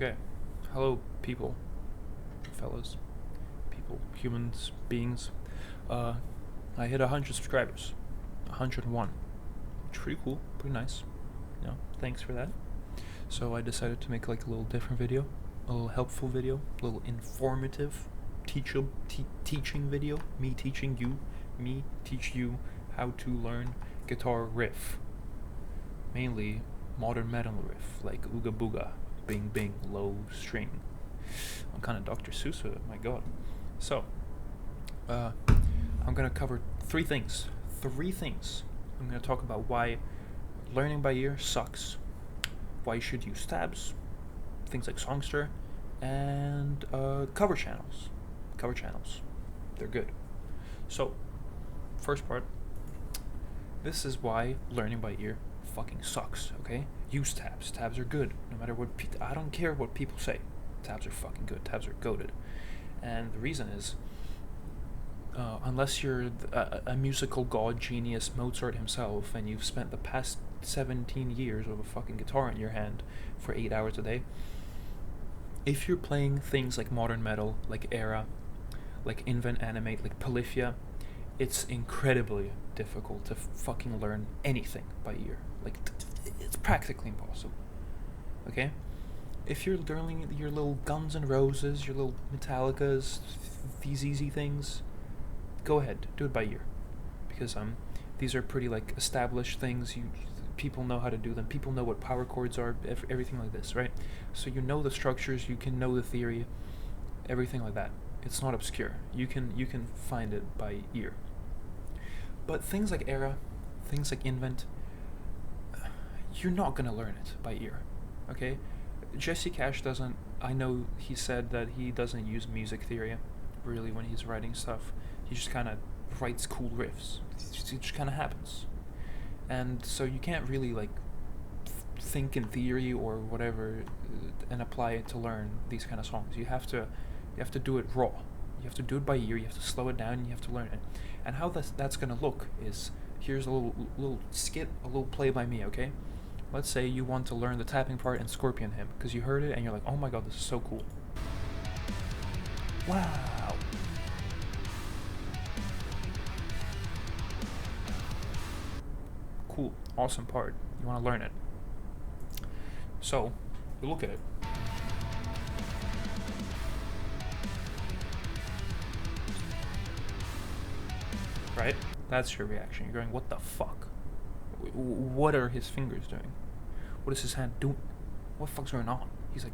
Okay. Hello, people, fellas, people, humans, beings. Uh, I hit 100 subscribers. 101. Pretty cool. Pretty nice. Thanks for that. So I decided to make like a little different video, a little helpful video, a little informative, teaching video. Me teaching you, me teach you how to learn guitar riff. Mainly modern metal riff, like ooga booga, bing bing, low string. I'm kind of Dr. Seuss with it, my god. So, I'm gonna cover three things. I'm gonna talk about why learning by ear sucks, why you should use tabs, things like Songster, and cover channels. They're good. So, first part. This is why learning by ear fucking sucks, okay? Use tabs. Tabs are good. No matter what I don't care what people say. Tabs are fucking good. Tabs are goated. And the reason is, unless you're a musical god genius Mozart himself and you've spent the past 17 years with a fucking guitar in your hand for 8 hours a day, if you're playing things like modern metal, like Era, like Invent Animate, like Polyphia, it's incredibly difficult to fucking learn anything by ear. Like, it's practically impossible. Okay? If you're learning your little Guns N' Roses, your little Metallicas, these easy things, go ahead, do it by ear. Because these are pretty like established things. People know how to do them. People know what power chords are, everything like this, right? So you know the structures, you can know the theory, everything like that. It's not obscure. You can find it by ear. But things like Era, things like Invent, you're not gonna learn it by ear, okay? Jesse Cash doesn't. I know he said that he doesn't use music theory, really, when he's writing stuff. He just kind of writes cool riffs. It just kind of happens, and so you can't really like think in theory or whatever and apply it to learn these kind of songs. You have to do it raw. You have to do it by ear. You have to slow it down. And you have to learn it. And how that's gonna look is, here's a little skit, a little play by me. Okay, let's say you want to learn the tapping part in Scorpion Hymn because you heard it and you're like, oh my god, this is so cool. Wow. Cool, awesome part. You want to learn it. So, you look at it. Right? That's your reaction. You're going, what the fuck? What are his fingers doing? What is his hand doing? What the fuck's going on? He's like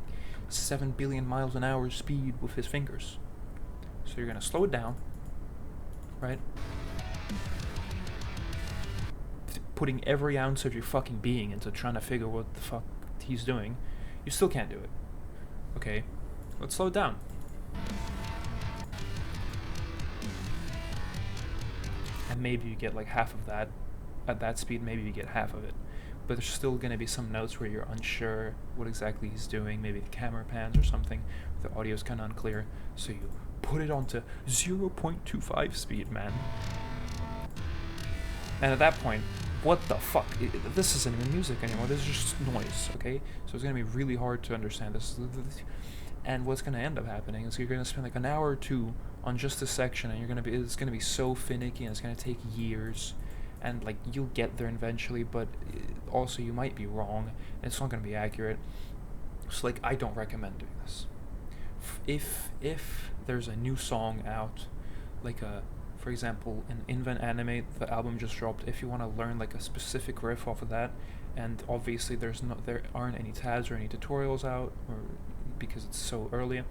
7 billion miles an hour speed with his fingers. So you're gonna slow it down, right? Putting every ounce of your fucking being into trying to figure what the fuck he's doing. You still can't do it. Okay, let's slow it down. And maybe you get like half of that. At that speed, maybe you get half of it. But there's still going to be some notes where you're unsure what exactly he's doing. Maybe the camera pans or something. The audio's kind of unclear. So you put it onto 0.25 speed, man. And at that point, what the fuck? This isn't even music anymore. This is just noise, okay? So it's going to be really hard to understand this. And what's going to end up happening is you're going to spend like an hour or two on just this section, and it's going to be so finicky, and it's going to take years. And like you'll get there eventually, but also you might be wrong. And it's not going to be accurate. So like I don't recommend doing this. If there's a new song out, like for example, in Invent Animate, the album just dropped. If you want to learn like a specific riff off of that, and obviously there aren't any tabs or any tutorials out, or because it's so early,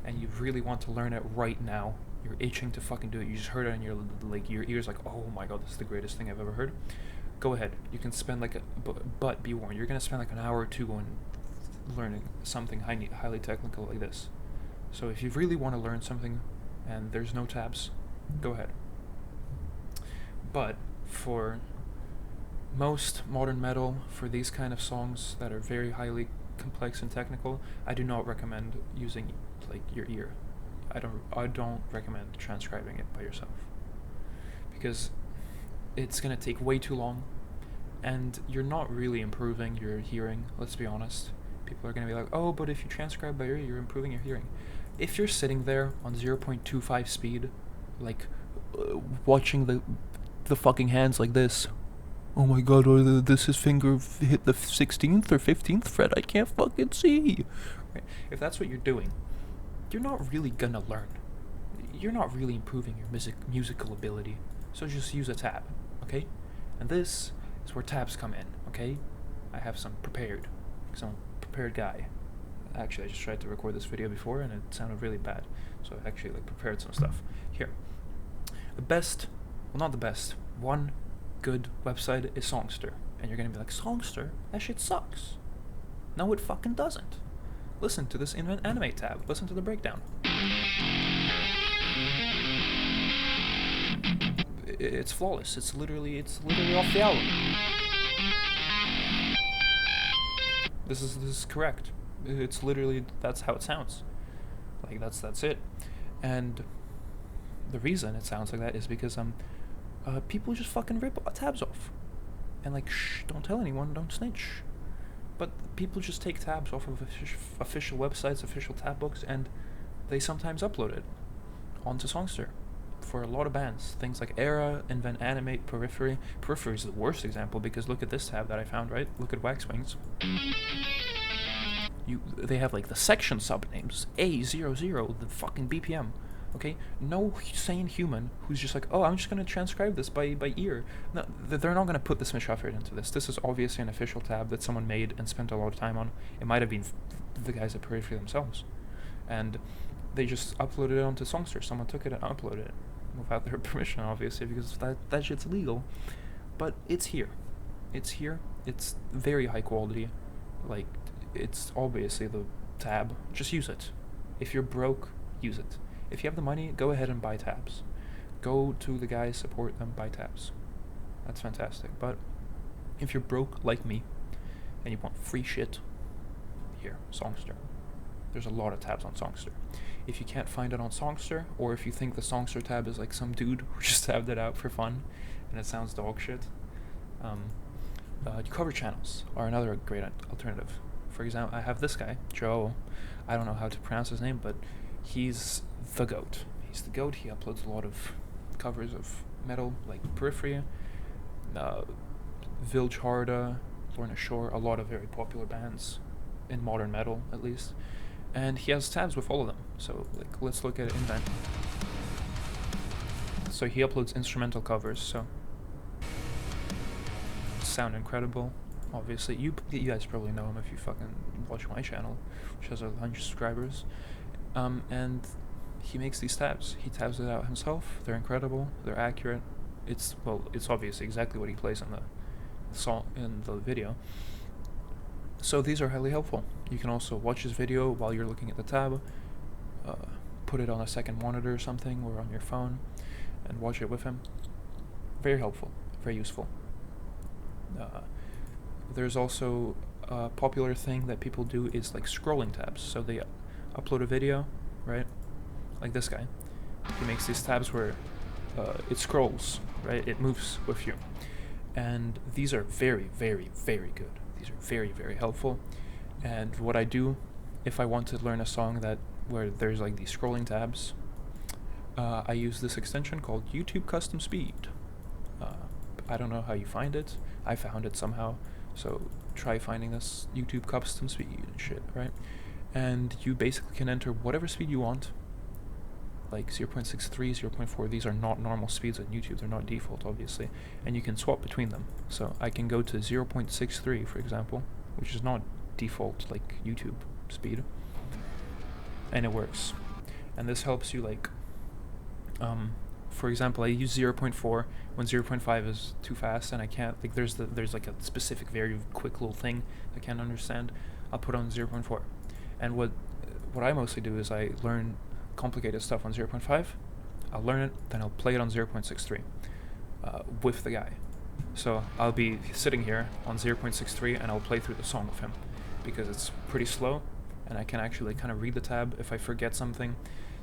and you really want to learn it right now. You're itching to fucking do it. You just heard it and your ears like, oh my god, this is the greatest thing I've ever heard. Go ahead. You can spend like but be warned, you're gonna spend like an hour or two on learning something highly technical like this. So if you really want to learn something and there's no tabs, go ahead. But for most modern metal, for these kind of songs that are very highly complex and technical, I do not recommend using like your ear. I don't recommend transcribing it by yourself, because it's gonna take way too long, and you're not really improving your hearing. Let's be honest, People are going to be like, oh, but if you transcribe by ear, you're improving your hearing. If you're sitting there on 0.25 speed, like, watching the fucking hands like this, oh my god, this his finger hit the 16th or 15th fret, I can't fucking see. Right? If that's what you're doing, you're not really gonna learn. You're not really improving your musical ability. So just use a tab, okay? And this is where tabs come in, okay? I have some prepared guy. Actually, I just tried to record this video before and it sounded really bad. So I actually prepared some stuff. Here. The best, well, not the best, one good website is Songster. And you're gonna be like, Songster? That shit sucks. No, it fucking doesn't. Listen to this animate tab. Listen to the breakdown. It's flawless. It's literally off the album. This is correct. It's literally, that's how it sounds. Like, that's it. And the reason it sounds like that is because people just fucking rip tabs off. And shh, don't tell anyone, don't snitch. But people just take tabs off of official websites, official tab books, and they sometimes upload it onto Songster. For a lot of bands, things like Era, Invent Animate, Periphery. Periphery is the worst example because look at this tab that I found, right? Look at Waxwings. They have the section subnames A00, the fucking BPM. Okay, no sane human who's just oh, I'm just gonna transcribe this by ear. No, they're not gonna put this much effort into this. This is obviously an official tab that someone made and spent a lot of time on. It might have been the guys at Periphery themselves, and they just uploaded it onto Songster. Someone took it and uploaded it without their permission, obviously, because that shit's illegal. But it's here. It's here. It's very high quality. It's obviously the tab. Just use it. If you're broke, use it. If you have the money, go ahead and buy tabs. Go to the guys, support them, buy tabs. That's fantastic. But if you're broke like me and you want free shit, here, Songster. There's a lot of tabs on Songster. If you can't find it on Songster, or if you think the Songster tab is some dude who just tabbed it out for fun and it sounds dog shit, cover channels are another great alternative. For example, I have this guy, Joe. I don't know how to pronounce his name, but he's the GOAT. He's the GOAT. He uploads a lot of covers of metal, like Periphery, Vilge Harda, Lorna Shore, a lot of very popular bands, in modern metal at least. And he has tabs with all of them. So let's look at Invent. So he uploads instrumental covers, so sound incredible. Obviously, you guys probably know him if you fucking watch my channel, which has 100 subscribers. And he makes these tabs. He tabs it out himself. They're incredible. They're accurate. It's obviously exactly what he plays in the song in the video. So these are highly helpful. You can also watch his video while you're looking at the tab. Put it on a second monitor or something, or on your phone, and watch it with him. Very helpful. Very useful. There's also a popular thing that people do is scrolling tabs. So they upload a video, right? Like this guy. He makes these tabs where it scrolls, right? It moves with you. And these are very, very, very good. These are very, very helpful. And what I do, if I want to learn a song where there's these scrolling tabs, I use this extension called YouTube Custom Speed. I don't know how you find it. I found it somehow. So try finding this YouTube Custom Speed and shit, right? And you basically can enter whatever speed you want, like 0.63, 0.4. These are not normal speeds on YouTube. They're not default, obviously. And you can swap between them. So I can go to 0.63, for example, which is not default YouTube speed. And it works. And this helps you for example, I use 0.4 when 0.5 is too fast and I can't, there's a specific very quick little thing I can't understand. I'll put on 0.4. And what I mostly do is I learn complicated stuff on 0.5. I'll learn it, then I'll play it on 0.63 with the guy. So I'll be sitting here on 0.63 and I'll play through the song with him because it's pretty slow and I can actually kind of read the tab if I forget something.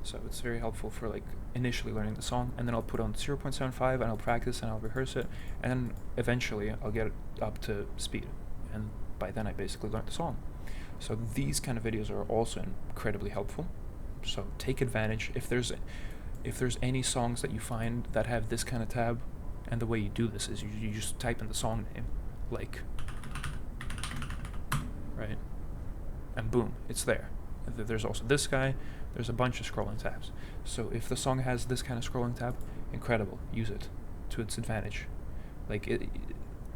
So it's very helpful for initially learning the song, and then I'll put on 0.75 and I'll practice and I'll rehearse it, and then eventually I'll get it up to speed, and by then I basically learned the song. So these kind of videos are also incredibly helpful. So take advantage. If there's any songs that you find that have this kind of tab, and the way you do this is you just type in the song name, like, right, and boom, it's there. There's also this guy. There's a bunch of scrolling tabs. So if the song has this kind of scrolling tab, incredible. Use it to its advantage. Like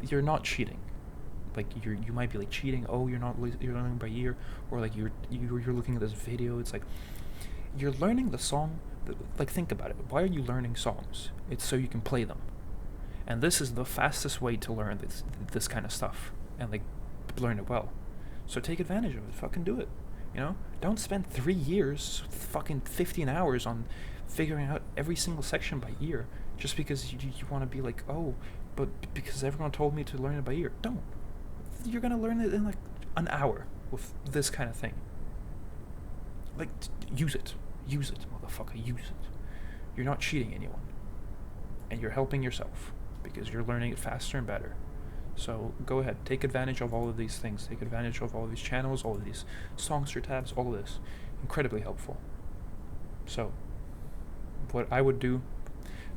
you're not cheating. Like you might be like cheating. Oh, you're learning by ear, or like you're looking at this video. It's like you're learning the song. Like, think about it. Why are you learning songs? It's so you can play them. And this is the fastest way to learn this kind of stuff and like learn it well. So take advantage of it. Fucking do it. You know, don't spend 3 years, fucking 15 hours on figuring out every single section by ear just because you want to be like, oh, but because everyone told me to learn it by ear. Don't. You're gonna learn it in like an hour with this kind of thing. Like, use it, motherfucker, use it. You're not cheating anyone, and you're helping yourself because you're learning it faster and better. So go ahead, take advantage of all of these things. Take advantage of all of these channels, all of these Songster tabs, all of this. Incredibly helpful. So, what I would do,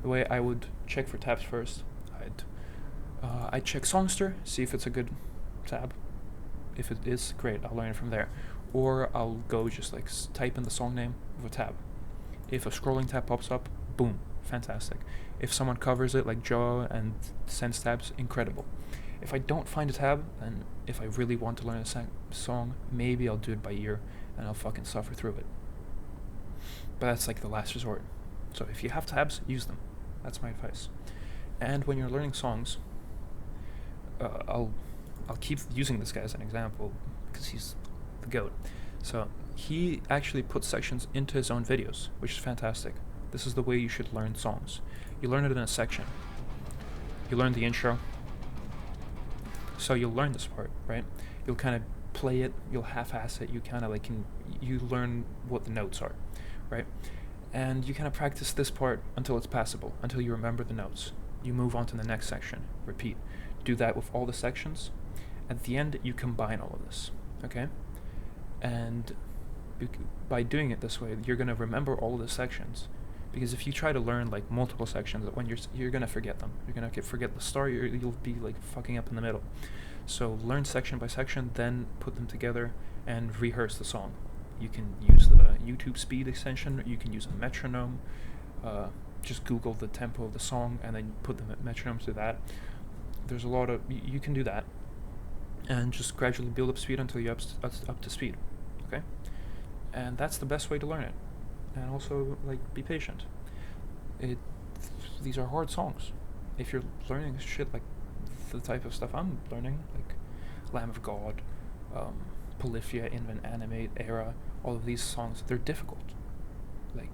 the way I would check for tabs first, I'd check Songster, see if it's a good tab. If it is, great, I'll learn it from there. Or I'll go just like type in the song name of a tab. If a scrolling tab pops up, boom, fantastic. If someone covers it like Joe and sends tabs, incredible. If I don't find a tab, and if I really want to learn a song, maybe I'll do it by ear, and I'll fucking suffer through it. But that's like the last resort. So if you have tabs, use them. That's my advice. And when you're learning songs, I'll keep using this guy as an example because he's the GOAT. So he actually puts sections into his own videos, which is fantastic. This is the way you should learn songs. You learn it in a section. You learn the intro. So you'll learn this part, right? You'll kind of play it, you'll half-ass it, you kind of like you learn what the notes are, right? And you kind of practice this part until it's passable, until you remember the notes. You move on to the next section, repeat. Do that with all the sections. At the end, you combine all of this, okay? And by doing it this way, you're going to remember all of the sections. Because if you try to learn like multiple sections, when you're gonna forget them. You're gonna forget the start. You'll be like fucking up in the middle. So learn section by section, then put them together and rehearse the song. You can use the YouTube speed extension. You can use a metronome. Just Google the tempo of the song and then put the metronome to that. There's a lot of you can do that, and just gradually build up speed until you're up to speed. Okay, and that's the best way to learn it. And also, like, be patient. These are hard songs. If you're learning shit like the type of stuff I'm learning, like Lamb of God, Polyphia, Invent, Animate, Era, all of these songs, they're difficult. Like,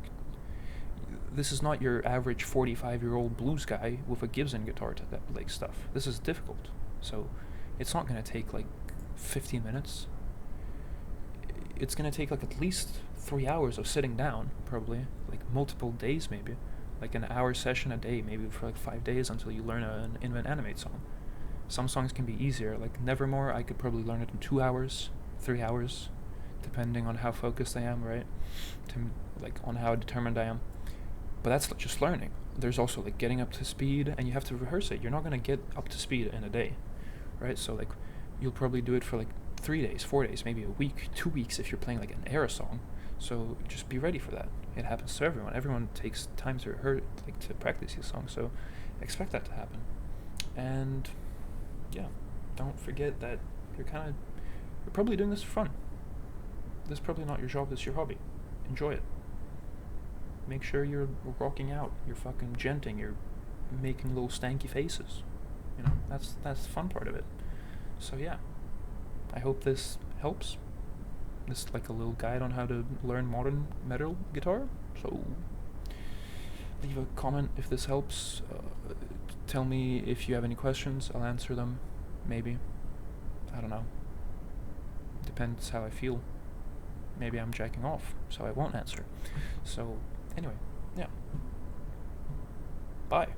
this is not your average 45-year-old blues guy with a Gibson guitar to that, like, stuff. This is difficult. So, it's not going to take, like, 15 minutes. It's going to take, like, at least 3 hours of sitting down, probably, like multiple days maybe, like an hour session a day, maybe for like 5 days until you learn an Invent Animate song. Some songs can be easier, like Nevermore, I could probably learn it in 2 hours, 3 hours, depending on how focused I am, right? Like on how determined I am. But that's just learning. There's also like getting up to speed, and you have to rehearse it. You're not going to get up to speed in a day, right? So like you'll probably do it for like 3 days, 4 days, maybe a week, 2 weeks if you're playing like an Era song. So just be ready for that. It happens to everyone. Everyone takes time to to practice these songs. So expect that to happen. And yeah, don't forget that you're probably doing this for fun. This is probably not your job. This is your hobby. Enjoy it. Make sure you're rocking out. You're fucking genting. You're making little stanky faces. You know, that's the fun part of it. So yeah, I hope this helps. This is like a little guide on how to learn modern metal guitar. So leave a comment if this helps. Tell me if you have any questions. I'll answer them. Maybe. I don't know. Depends how I feel. Maybe I'm jacking off, so I won't answer. So anyway, yeah. Bye.